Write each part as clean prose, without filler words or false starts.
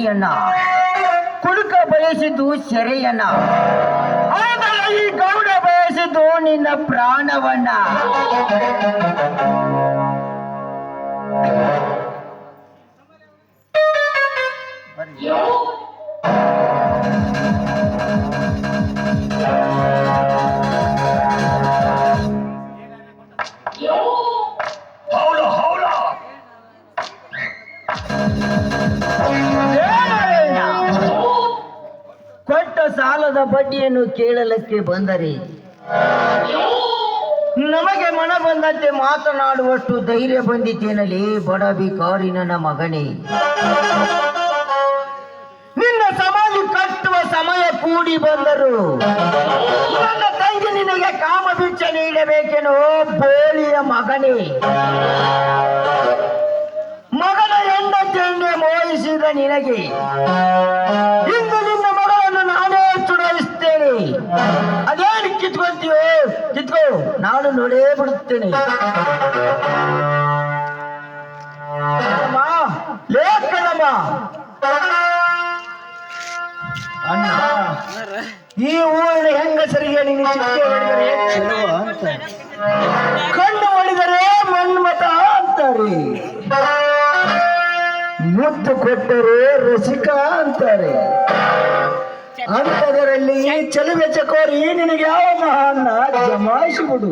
ತಾಯಿಯನ್ನ, ಕುಡುಕ ಬಯಸಿದ್ದು ಸೆರೆಯನ್ನ, ಆದರೆ ಈ ಗೌಡ ಬಯಸಿದ್ದು ನಿನ್ನ ಪ್ರಾಣವನ್ನ. ಕೊಟ್ಟ ಸಾಲದ ಬಡ್ಡಿಯನ್ನು ಕೇಳಲಕ್ಕೆ ಬಂದರೆ ನಮಗೆ ಮನ ಬಂದಂತೆ ಮಾತನಾಡುವಷ್ಟು ಧೈರ್ಯ ಬಂದಿತೇನಲಿ ಬಡ ಬಿಕಾರಿ ನನ್ನ ಮಗನೇ. ನಿನ್ನ ಸಮಾಧಿ ಕಟ್ಟುವ ಸಮಯ ಕೂಡಿ ಬಂದರು ನನ್ನ ತಂಗಿ ನಿನಗೆ ಕಾಮ ಬಿಚ್ಚ ನೀಡಬೇಕೆನೋ ಬೋಳಿಯ ಮಗನೇ. ಮಗನ ಹೆಂಡತಿಯನ್ನೇ ಮೋಹಿಸಿದ ನಿನಗೆ ಇಂದು ನಿನ್ನ ಮಗಳನ್ನು ನಾನೇ ಚುಡಾಯಿಸ್ತೇನೆ. ಅದೇನು ಕಿತ್ಕೊಂತೀವೋ ಕಿತ್ಕೋ, ನಾನು ನೋಡೇ ಬಿಡುತ್ತೇನೆ. ಲೇಖನಮ್ಮ ಅಣ್ಣ, ಈ ಊರಿನ ಹೆಂಗಸರಿಗೆ ನೀನು ಚಿಕ್ಕೆ ಹೊಡೆದರೆ ಚೆಲುವ ಅಂತ, ಕಣ್ಣು ಹೊಡೆದರೆ ಮನ್ಮತ ಅಂತಾರೆ, ಮುತ್ತು ಕೊಟ್ಟರೆ ರಸಿಕ ಅಂತಾರೆ. ಅಂಥದರಲ್ಲಿ ಚೆಲುವೆ ಚಕೋರಿ ನಿನಗೆ ಯಾವ ಮಹಾನ್ನ ಜಮಾಯಿಸಿಬಿಡು.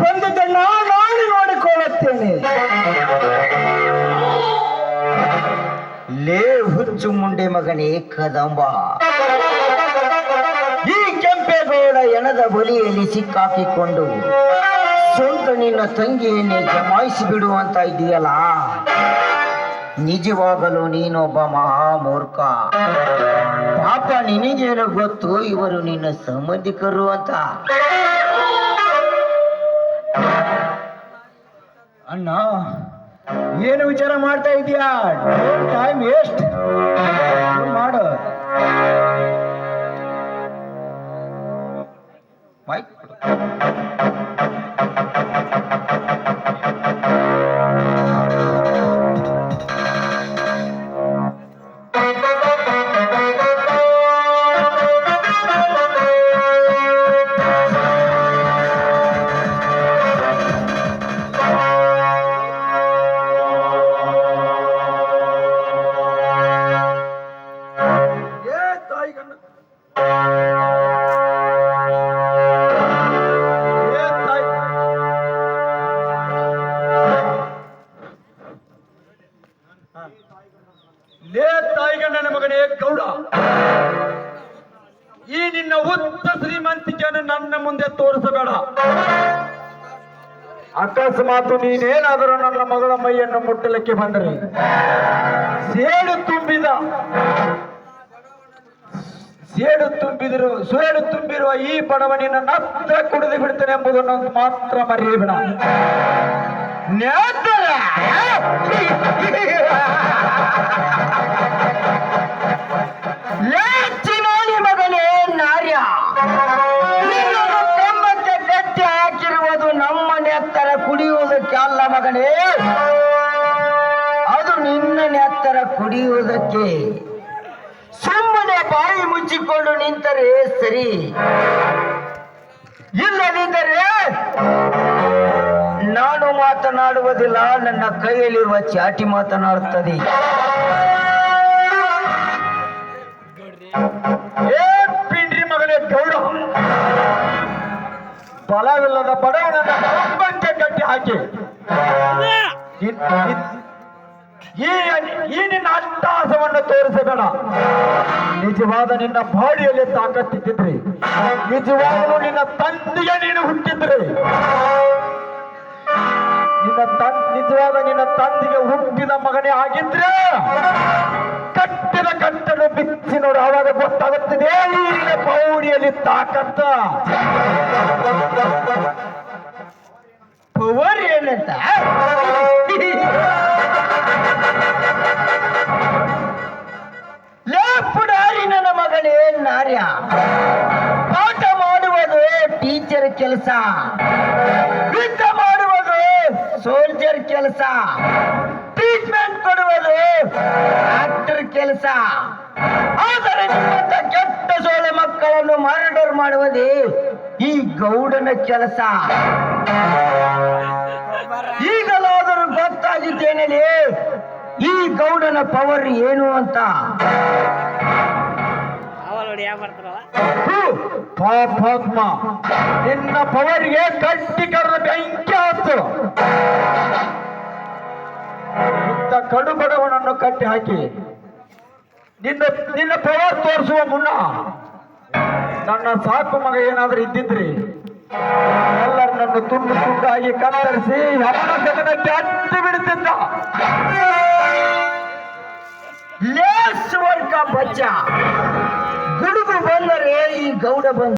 ಬಂದದನ್ನ ನಾನು ನೋಡಿಕೊಳ್ಳುತ್ತೇನೆ. ಲೇ ಹುಚ್ಚು ಮುಂಡೆ ಮಗನೇ ಕದಂಬ, ಈ ಕೆಂಪೇಗೌಡ ಎಣದ ಬಲಿಯಲ್ಲಿ ಸಿಕ್ಕಾಕಿಕೊಂಡು ಸ್ವಂತ ನಿನ್ನ ತಂಗಿಯನ್ನೇ ಜಮಾಯಿಸಿ ಬಿಡುವಂತ ಇದೆಯಲ್ಲ, ನಿಜವಾಗಲೂ ನೀನೊಬ್ಬ ಮಹಾಮೂರ್ಖ. ಪಾಪ ನಿನಗೇನು ಗೊತ್ತು ಇವರು ನಿನ್ನ ಸಂಬಂಧಿಕರು ಅಂತ. ಅಣ್ಣ, ಏನು ವಿಚಾರ ಮಾಡ್ತಾ ಇದೀಯಾ? ಟೈಮ್ ವೇಸ್ಟ್ ಮಾಡು. ಮೈಕ್ ಲೇ ತಾಯಿಗಣ್ಣನ ಮಗನೇ ಗೌಡ, ಈ ನಿನ್ನ ಉತ್ತ ಶ್ರೀಮಂತಿಕೆಯನ್ನು ನನ್ನ ಮುಂದೆ ತೋರಿಸಬೇಡ. ಅಕಸ್ಮಾತ್ ನೀನೇನಾದರೂ ನನ್ನ ಮಗಳ ಮೈಯನ್ನು ಮುಟ್ಟಲಿಕ್ಕೆ ಬಂದರೆ ಸೇಡು ತುಂಬಿರುವ ಈ ಬಡವನಿನ ನತ್ರ ಕುಡಿದು ಬಿಡ್ತೇನೆ ಎಂಬುದನ್ನು ಮಾತ್ರ ಮರೆಯಬೇಡ. ಮಗನೇ ನಾರ್ಯ, ತಮ್ಮಕ್ಕೆ ಗಟ್ಟಿ ಹಾಕಿರುವುದು ನಮ್ಮ ನೆತ್ತರ ಕುಡಿಯುವುದಕ್ಕೆ ಅಲ್ಲ ಮಗನೇ, ಅದು ನಿನ್ನ ನೆತ್ತರ ಕುಡಿಯುವುದಕ್ಕೆ. ಸುಮ್ಮನೆ ಬಾಯಿ ಮುಚ್ಚಿಕೊಂಡು ನಿಂತರೆ ಸರಿ, ಇಲ್ಲದಿದ್ದರೆ ನಾನು ಮಾತನಾಡುವುದಿಲ್ಲ, ನನ್ನ ಕೈಯಲ್ಲಿರುವ ಚಾಟಿ ಮಾತನಾಡುತ್ತದೆ. ಏ ಪಿಂಡ್ರಿ ಮಗನೇ ಗೌಡ, ಬಲವಿಲ್ಲದ ಬಡವನನ್ನ ಕಂಬಕ್ಕೆ ಕಟ್ಟಿ ಹಾಕಿ ಈ ನಿನ್ನ ಅಟ್ಟಹಾಸವನ್ನು ತೋರಿಸಬೇಡ. ನಿಜವಾದ ನಿನ್ನ ಬಾಡಿಯಲ್ಲಿ ತಾಕತ್ತಿದ್ದರೆ, ನಿಜವಾಗಲೂ ನಿನ್ನ ತಂದೆಗೆ ನೀನು ಹುಟ್ಟಿದ್ರೆ, ನಿಜವಾದ ನಿನ್ನ ತಂದೆಗೆ ಹುಟ್ಟಿದ ಮಗನೇ ಆಗಿದ್ರೆ ಕಟ್ಟಿದ ಕಟ್ಟನ್ನು ಬಿಚ್ಚಿ ನೋಡು, ಆವಾಗ ಗೊತ್ತಾಗುತ್ತದೆ ಈ ಪೌಡಿಯಲ್ಲಿ ತಾಕತ್ತ. ಪವರ್ ಏನಂತ ಪುಡಾರಿ ನನ್ನ ಮಗನೇ ನಾರ್ಯ, ಪಾಠ ಮಾಡುವುದು ಟೀಚರ್ ಕೆಲಸ, ಯುದ್ಧ ಮಾಡುವುದು ಸೋಲ್ಜರ್ ಕೆಲಸ, ಟ್ರೀಟ್ಮೆಂಟ್ ಕೊಡುವುದು ಡಾಕ್ಟರ್ ಕೆಲಸ. ಆದರೆ ನಿಮ್ಮಂತ ಕೆಟ್ಟ ಸೋಳೆ ಮಕ್ಕಳನ್ನು ಮರ್ಡರ್ ಮಾಡುವುದೇ ಈ ಗೌಡನ ಕೆಲಸ. ಈಗಲಾದರೂ ಗೊತ್ತಾಗಿದ್ದೇನೆ ಈ ಗೌಡನ ಪವರ್ ಏನು ಅಂತ. ಪಾಪಾತ್ಮ, ನಿನ್ನ ಪವರ್ಗೆ ಕಟ್ಟಿ ಕರೆದ ಬೆಂಕಿ ಆಯ್ತು. ಇಂಥ ಕಡು ಬಡವನನ್ನು ಕಟ್ಟಿ ಹಾಕಿ ನಿನ್ನ ಪವರ್ ತೋರಿಸುವ ಮುನ್ನ ನನ್ನ ಸಾಕು ಮಗ ಏನಾದ್ರೂ ಇದ್ದಿದ್ರಿ ಎಲ್ಲರನ್ನನ್ನು ತುಂಡು ತುಂಡಾಗಿ ಕತ್ತರಿಸಿ ಅವನ ಜಗನಕ್ಕೆ ಅಟ್ಟಿ ಬಿಡುತ್ತಿದ್ದ. ಲೇಸ್ ವರ್ಗ ಬಚ್ಚ ಗುಡುಗು ಬಂದರೆ ಈ ಗೌಡ ಬಂದ